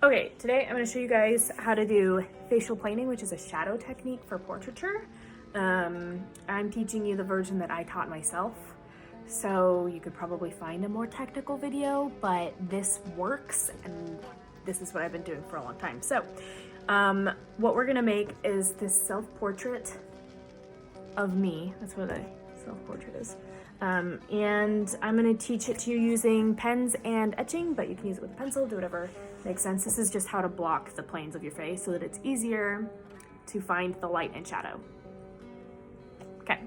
Okay, today I'm going to show you guys how to do facial planing, which is a shadow technique for portraiture. I'm teaching you the version that I taught myself, so you could probably find a more technical video, but this works and this is what I've been doing for a long time. So what we're going to make is this self-portrait of me. That's what a self-portrait is. And I'm going to teach it to you using pens and etching, but you can use it with a pencil, do whatever makes sense. This is just how to block the planes of your face so that it's easier to find the light and shadow. Okay.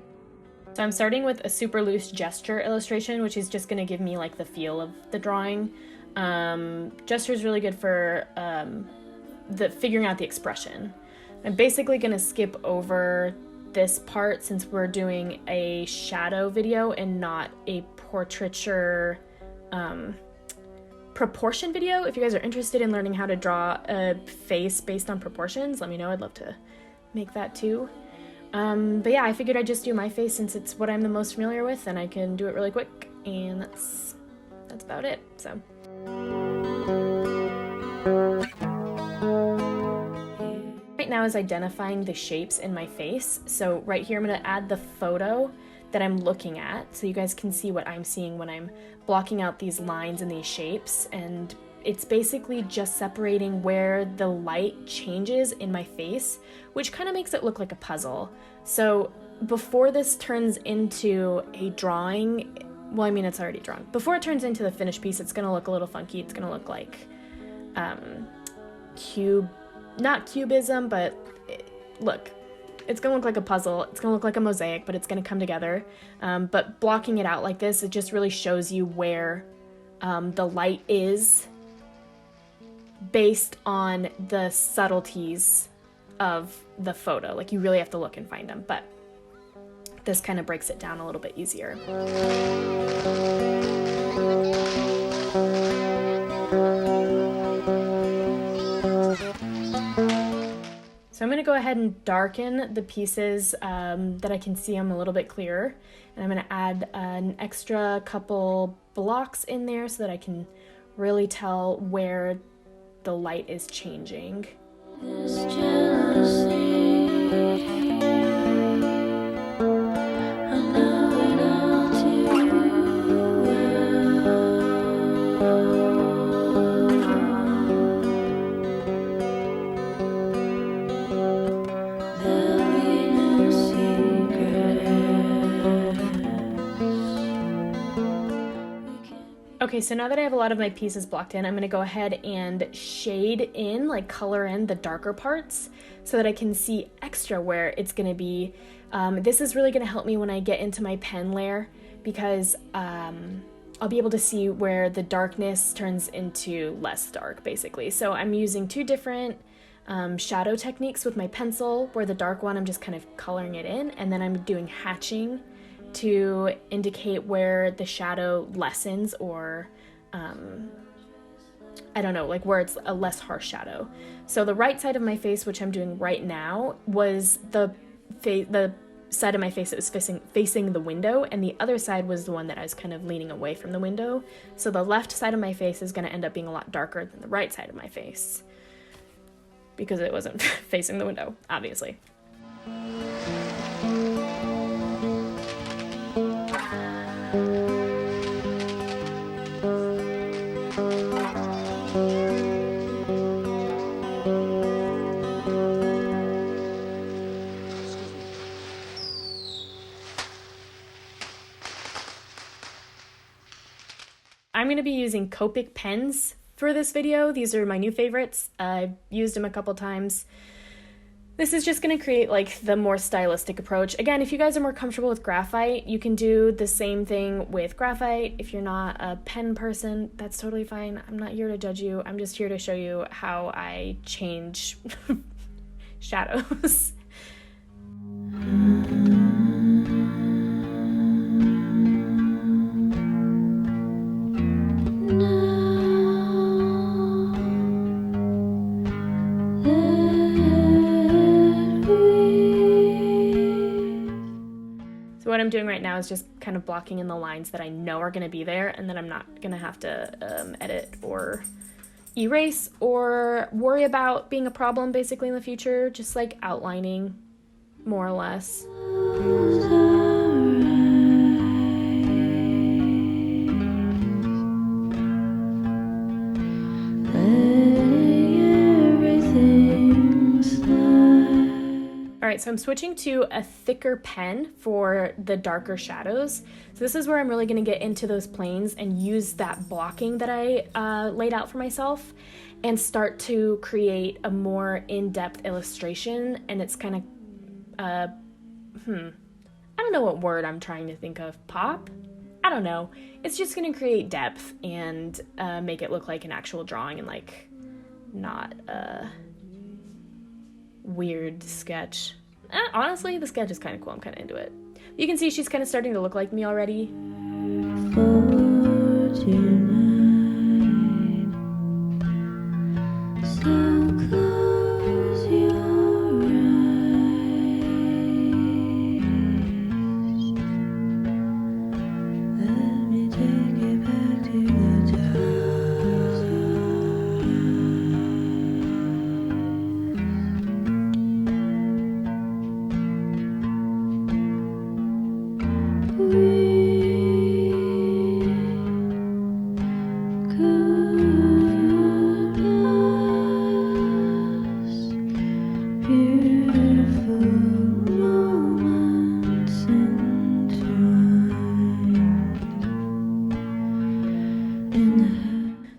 So I'm starting with a super loose gesture illustration, which is just going to give me like the feel of the drawing. Gesture is really good for figuring out the expression. I'm basically going to skip over this part since we're doing a shadow video and not a portraiture proportion video. If you guys are interested in learning how to draw a face based on proportions, let me know. I'd love to make that too. But yeah, I figured I'd just do my face since it's what I'm the most familiar with and I can do it really quick, and that's about it. So right now is identifying the shapes in my face. So right here I'm going to add the photo that I'm looking at so you guys can see what I'm seeing when I'm blocking out these lines and these shapes. And it's basically just separating where the light changes in my face, which kind of makes it look like a puzzle. So before this turns into a drawing, well, I mean, it's already drawn. Before it turns into the finished piece, it's going to look a little funky. It's going to look like not cubism, but look, it's gonna look like a puzzle. It's gonna look like a mosaic, but it's gonna come together. But blocking it out like this, it just really shows you where the light is based on the subtleties of the photo. Like, you really have to look and find them, but this kind of breaks it down a little bit easier. So I'm going to go ahead and darken the pieces that I can see them a little bit clearer. And I'm going to add an extra couple blocks in there so that I can really tell where the light is changing. Okay, so now that I have a lot of my pieces blocked in, I'm going to go ahead and shade in, like color in the darker parts so that I can see extra where it's going to be. This is really going to help me when I get into my pen layer because I'll be able to see where the darkness turns into less dark, basically. So I'm using two different shadow techniques with my pencil, where the dark one I'm just kind of coloring it in, and then I'm doing hatching to indicate where the shadow lessens, or I don't know, like where it's a less harsh shadow. So the right side of my face, which I'm doing right now, was the side of my face that was facing the window, and the other side was the one that I was kind of leaning away from the window. So the left side of my face is going to end up being a lot darker than the right side of my face because it wasn't facing the window, obviously. I'm going to be using Copic pens for this video. These are my new favorites. I've used them a couple times. This is just going to create like the more stylistic approach. Again, if you guys are more comfortable with graphite, you can do the same thing with graphite. If you're not a pen person, that's totally fine. I'm not here to judge you. I'm just here to show you how I change shadows. What I'm doing right now is just kind of blocking in the lines that I know are going to be there and that I'm not going to have to edit or erase or worry about being a problem basically in the future, just like outlining more or less. Alright, so I'm switching to a thicker pen for the darker shadows. So this is where I'm really going to get into those planes and use that blocking that I laid out for myself and start to create a more in-depth illustration. And it's kind of, I don't know what word I'm trying to think of. Pop? I don't know. It's just going to create depth and make it look like an actual drawing and like not a weird sketch. Honestly, the sketch is kind of cool. I'm kind of into it. You can see she's kind of starting to look like me already.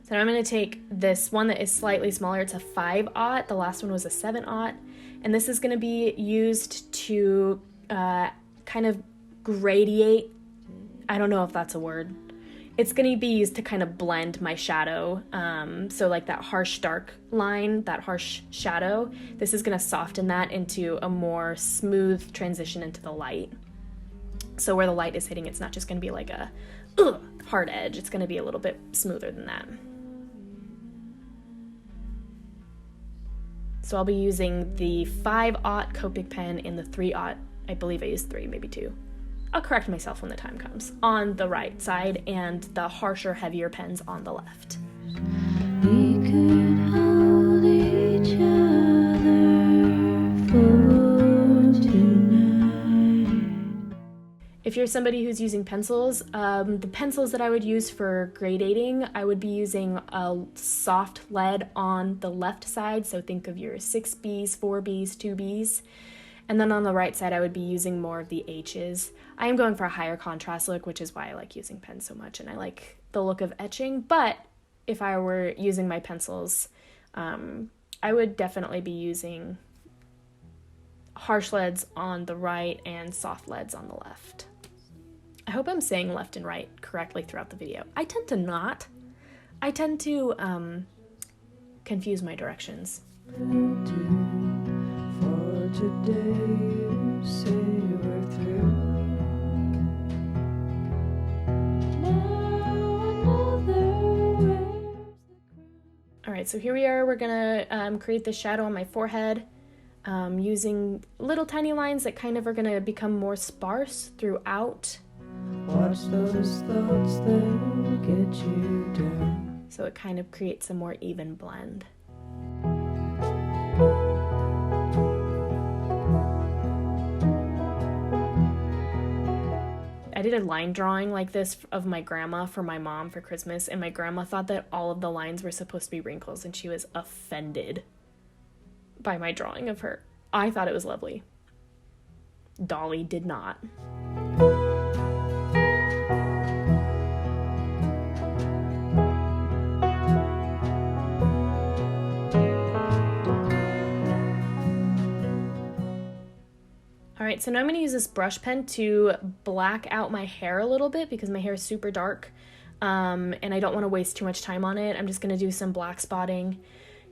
So I'm going to take this one that is slightly smaller. It's a 5/0. The last one was a 7/0. And this is going to be used to kind of gradiate. I don't know if that's a word. It's going to be used to kind of blend my shadow. So like that harsh dark line, that harsh shadow, this is going to soften that into a more smooth transition into the light. So where the light is hitting, it's not just going to be like a hard edge. It's going to be a little bit smoother than that. So I'll be using the 5/0 Copic pen and the 3/0, I believe I used 3, maybe 2. I'll correct myself when the time comes, on the right side, and the harsher, heavier pens on the left. We could hold each other for tonight. If you're somebody who's using pencils, the pencils that I would use for gradating, I would be using a soft lead on the left side, so think of your 6Bs, 4Bs, 2Bs. And then on the right side, I would be using more of the H's. I am going for a higher contrast look, which is why I like using pens so much, and I like the look of etching. But if I were using my pencils, I would definitely be using harsh leads on the right and soft leads on the left. I hope I'm saying left and right correctly throughout the video. I tend to not. I tend to confuse my directions. Alright, so here we are. We're gonna create the shadow on my forehead using little tiny lines that kind of are gonna become more sparse throughout. Watch those thoughts that get you down. So it kind of creates a more even blend. I did a line drawing like this of my grandma for my mom for Christmas, and my grandma thought that all of the lines were supposed to be wrinkles, and she was offended by my drawing of her. I thought it was lovely. Dolly did not. Alright, so now I'm going to use this brush pen to black out my hair a little bit because my hair is super dark and I don't want to waste too much time on it. I'm just going to do some black spotting.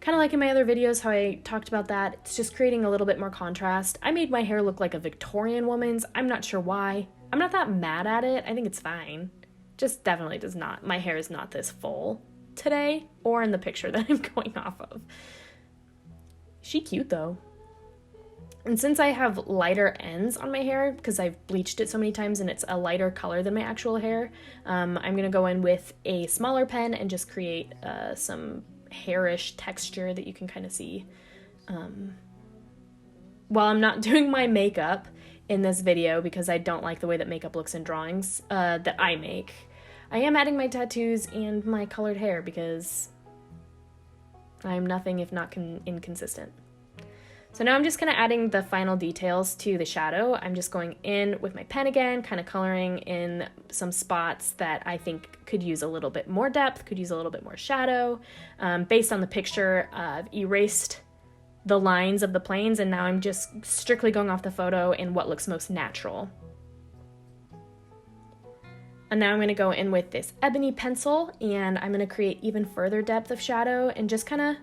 Kind of like in my other videos how I talked about that. It's just creating a little bit more contrast. I made my hair look like a Victorian woman's. I'm not sure why. I'm not that mad at it. I think it's fine. Just definitely does not. My hair is not this full today or in the picture that I'm going off of. She cute though. And since I have lighter ends on my hair, because I've bleached it so many times and it's a lighter color than my actual hair, I'm going to go in with a smaller pen and just create some hairish texture that you can kind of see. While I'm not doing my makeup in this video because I don't like the way that makeup looks in drawings that I make, I am adding my tattoos and my colored hair because I'm nothing if not inconsistent. So now I'm just kind of adding the final details to the shadow. I'm just going in with my pen again, kind of coloring in some spots that I think could use a little bit more depth, could use a little bit more shadow. Based on the picture, I've erased the lines of the planes, and now I'm just strictly going off the photo and what looks most natural. And now I'm going to go in with this ebony pencil, and I'm going to create even further depth of shadow and just kind of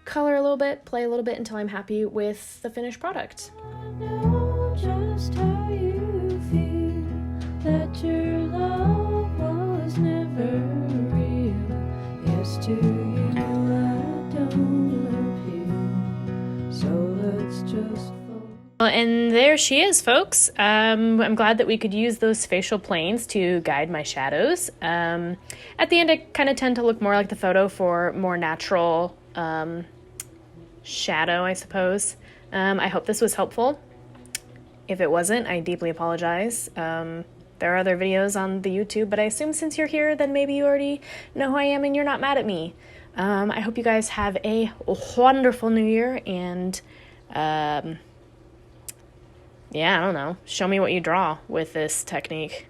color a little bit, play a little bit until I'm happy with the finished product. I know just how you feel, that your love was never real. Yes, to you I don't appeal, so let's just Well, and there she is, folks. I'm glad that we could use those facial planes to guide my shadows. At the end, I kind of tend to look more like the photo for more natural shadow, I suppose. I hope this was helpful. If it wasn't, I deeply apologize. There are other videos on the YouTube, but I assume since you're here, then maybe you already know who I am and you're not mad at me. I hope you guys have a wonderful new year, and yeah, I don't know. Show me what you draw with this technique.